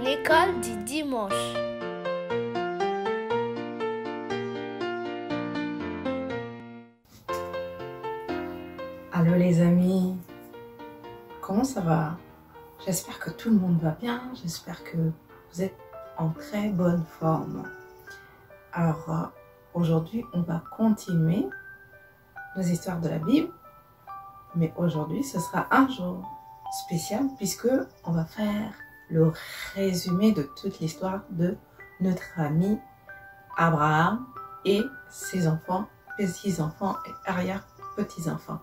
L'école du dimanche. Allô les amis, comment ça va? J'espère que tout le monde va bien, j'espère que vous êtes en très bonne forme. Alors aujourd'hui on va continuer nos histoires de la Bible, mais aujourd'hui ce sera un jour spécial puisque on va faire le résumé de toute l'histoire de notre ami Abraham et ses enfants, petits-enfants et arrière-petits-enfants.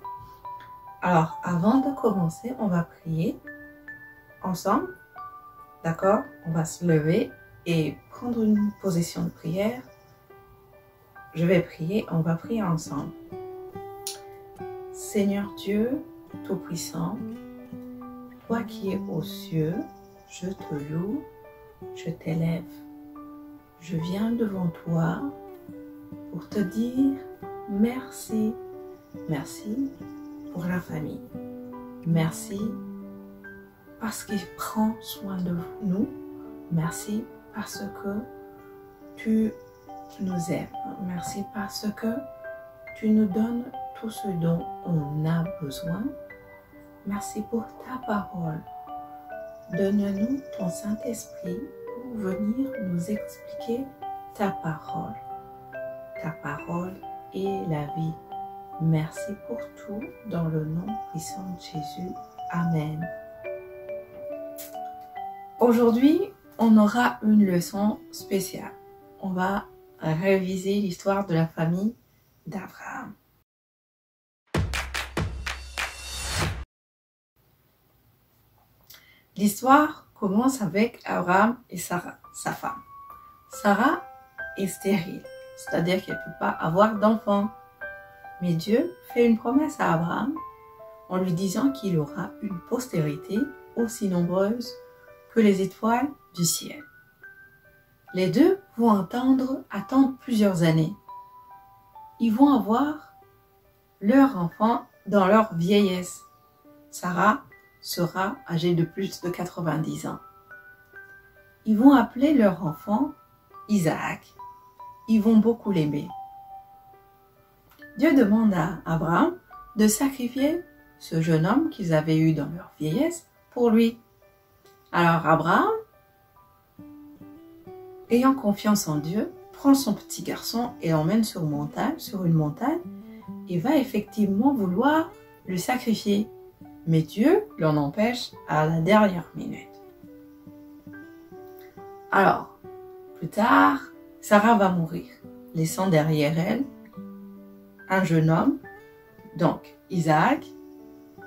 Alors, avant de commencer, on va prier ensemble, d'accord? On va se lever et prendre une position de prière. Je vais prier, on va prier ensemble. Seigneur Dieu Tout-Puissant, toi qui es aux cieux, je te loue, je t'élève. Je viens devant toi pour te dire merci. Merci pour la famille. Merci parce qu'il prend soin de nous. Merci parce que tu nous aimes. Merci parce que tu nous donnes tout ce dont on a besoin. Merci pour ta parole. Donne-nous ton Saint-Esprit pour venir nous expliquer ta parole. Ta parole est la vie. Merci pour tout, dans le nom puissant de Jésus. Amen. Aujourd'hui, on aura une leçon spéciale. On va réviser l'histoire de la famille d'Abraham. L'histoire commence avec Abraham et Sarah, sa femme. Sarah est stérile, c'est-à-dire qu'elle ne peut pas avoir d'enfant. Mais Dieu fait une promesse à Abraham en lui disant qu'il aura une postérité aussi nombreuse que les étoiles du ciel. Les deux vont attendre plusieurs années. Ils vont avoir leur enfant dans leur vieillesse. Sarah sera âgée de plus de 90 ans. Ils vont appeler leur enfant Isaac. Ils vont beaucoup l'aimer. Dieu demande à Abraham de sacrifier ce jeune homme qu'ils avaient eu dans leur vieillesse pour lui. Alors Abraham, ayant confiance en Dieu, prend son petit garçon et l'emmène sur une montagne et va effectivement vouloir le sacrifier. Mais Dieu l'en empêche à la dernière minute. Alors, plus tard, Sarah va mourir, laissant derrière elle un jeune homme, donc Isaac,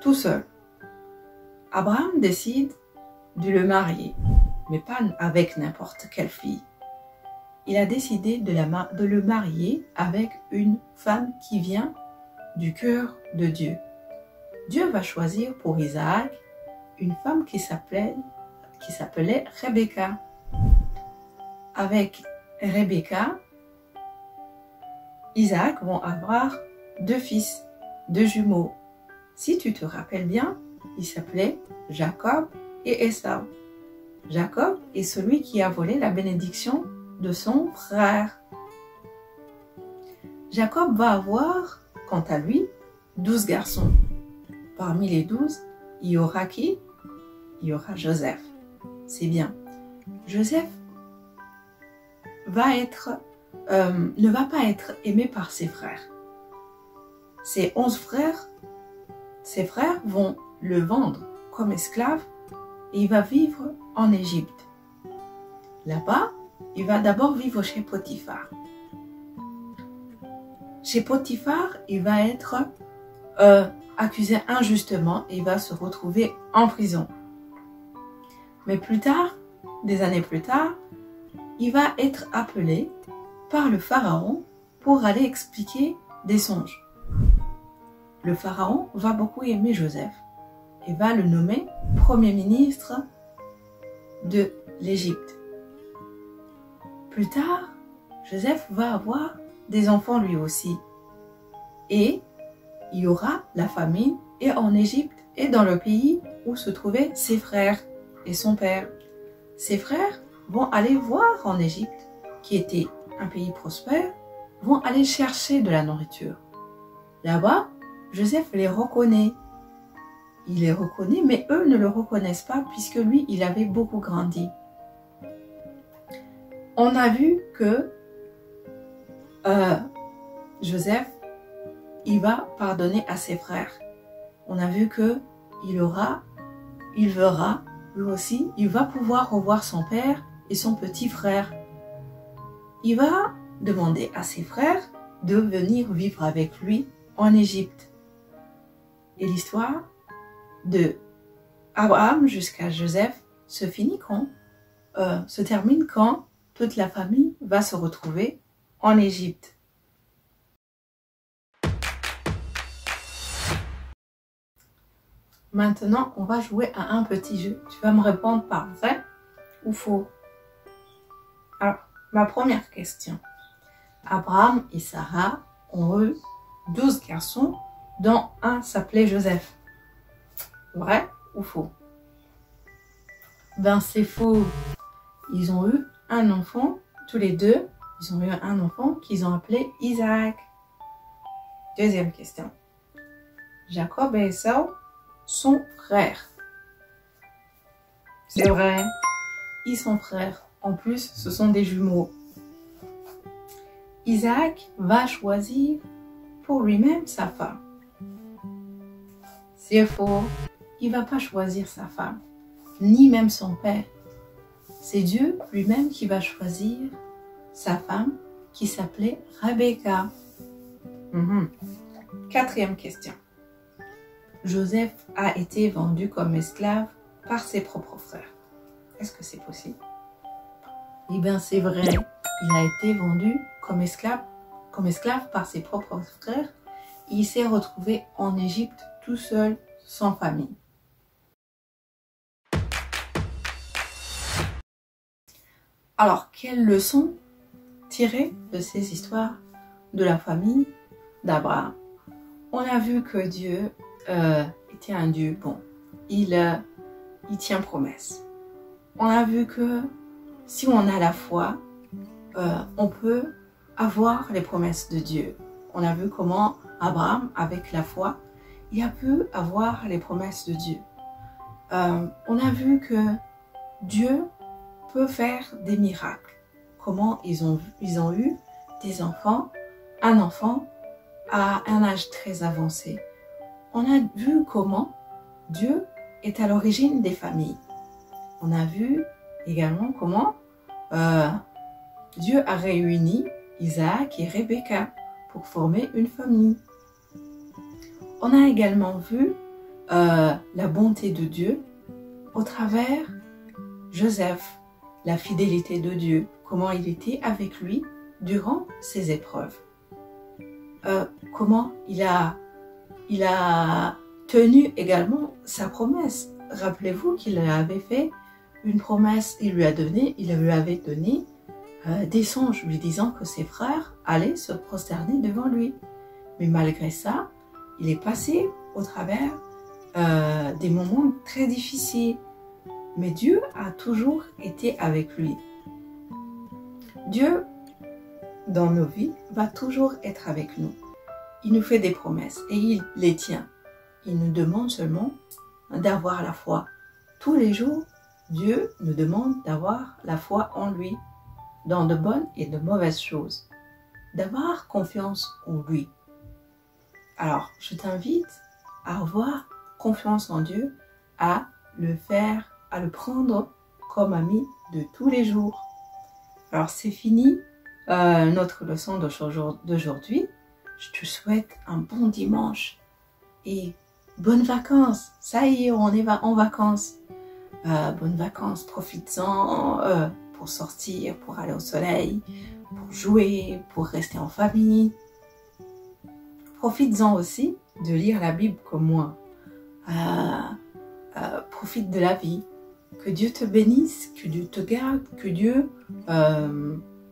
tout seul. Abraham décide de le marier, mais pas avec n'importe quelle fille. Il a décidé de le marier avec une femme qui vient du cœur de Dieu. Dieu va choisir pour Isaac une femme qui s'appelait Rebecca. Avec Rebecca, Isaac va avoir deux fils, deux jumeaux. Si tu te rappelles bien, ils s'appelaient Jacob et Ésaü. Jacob est celui qui a volé la bénédiction de son frère. Jacob va avoir, quant à lui, 12 garçons. Parmi les 12, il y aura qui? Il y aura Joseph. C'est bien. Joseph ne va pas être aimé par ses frères. Ses 11 frères, ses frères vont le vendre comme esclave et il va vivre en Égypte. Là-bas, il va d'abord vivre chez Potiphar. Chez Potiphar, il va être accusé injustement et il va se retrouver en prison. Mais plus tard, des années plus tard, il va être appelé par le pharaon pour aller expliquer des songes. Le pharaon va beaucoup aimer Joseph et va le nommer premier ministre de l'Égypte. Plus tard, Joseph va avoir des enfants lui aussi. Et il y aura la famine et en Égypte et dans le pays où se trouvaient ses frères et son père. ses frères vont aller voir en Égypte, qui était un pays prospère, vont aller chercher de la nourriture. Là-bas, Joseph les reconnaît. Il les reconnaît, mais eux ne le reconnaissent pas puisque lui, il avait beaucoup grandi. On a vu que Joseph, il va pardonner à ses frères. On a vu que il verra, lui aussi, il va pouvoir revoir son père et son petit frère. Il va demander à ses frères de venir vivre avec lui en Égypte. Et l'histoire de Abraham jusqu'à Joseph se termine quand toute la famille va se retrouver en Égypte. Maintenant, on va jouer à un petit jeu. Tu vas me répondre par vrai ou faux. Alors, ma première question. Abraham et Sarah ont eu 12 garçons, dont un s'appelait Joseph. Vrai ou faux? Ben, c'est faux. Ils ont eu un enfant, tous les deux, ils ont eu un enfant qu'ils ont appelé Isaac. Deuxième question. Jacob et Esau sont frères. C'est vrai, ils sont frères. En plus, ce sont des jumeaux. Isaac va choisir pour lui-même sa femme. C'est faux. Il ne va pas choisir sa femme, ni même son père. C'est Dieu lui-même qui va choisir sa femme qui s'appelait Rebecca. Quatrième question. Joseph a été vendu comme esclave par ses propres frères. Est-ce que c'est possible? Eh bien, c'est vrai. Il a été vendu comme esclave par ses propres frères. Il s'est retrouvé en Égypte tout seul, sans famille. Alors, quelle leçon tirer de ces histoires de la famille d'Abraham? On a vu que Dieu était un Dieu bon. Il tient promesse. On a vu que si on a la foi, on peut avoir les promesses de Dieu. On a vu comment Abraham, avec la foi, il a pu avoir les promesses de Dieu. On a vu que Dieu peut faire des miracles. Comment ils ont eu des enfants, un enfant à un âge très avancé. On a vu comment Dieu est à l'origine des familles. On a vu également comment Dieu a réuni Isaac et Rebecca pour former une famille. On a également vu la bonté de Dieu au travers Joseph, la fidélité de Dieu, comment il était avec lui durant ses épreuves. Comment il a tenu également sa promesse. Rappelez-vous qu'il avait fait une promesse, il lui avait donné des songes lui disant que ses frères allaient se prosterner devant lui. Mais malgré ça, il est passé au travers des moments très difficiles. Mais Dieu a toujours été avec lui. Dieu, dans nos vies, va toujours être avec nous. Il nous fait des promesses et il les tient. Il nous demande seulement d'avoir la foi. Tous les jours, Dieu nous demande d'avoir la foi en lui, dans de bonnes et de mauvaises choses. D'avoir confiance en lui. Alors, je t'invite à avoir confiance en Dieu, à le prendre comme ami de tous les jours. Alors, c'est fini notre leçon d'aujourd'hui. Je te souhaite un bon dimanche et bonnes vacances. Ça y est, on est en vacances. Bonnes vacances, profites-en pour sortir, pour aller au soleil, pour jouer, pour rester en famille. Profites-en aussi de lire la Bible comme moi. Profite de la vie. Que Dieu te bénisse, que Dieu te garde, que Dieu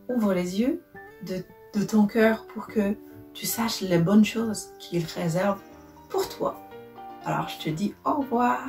ouvre les yeux de ton cœur pour que tu saches les bonnes choses qu'il réserve pour toi. Alors je te dis au revoir.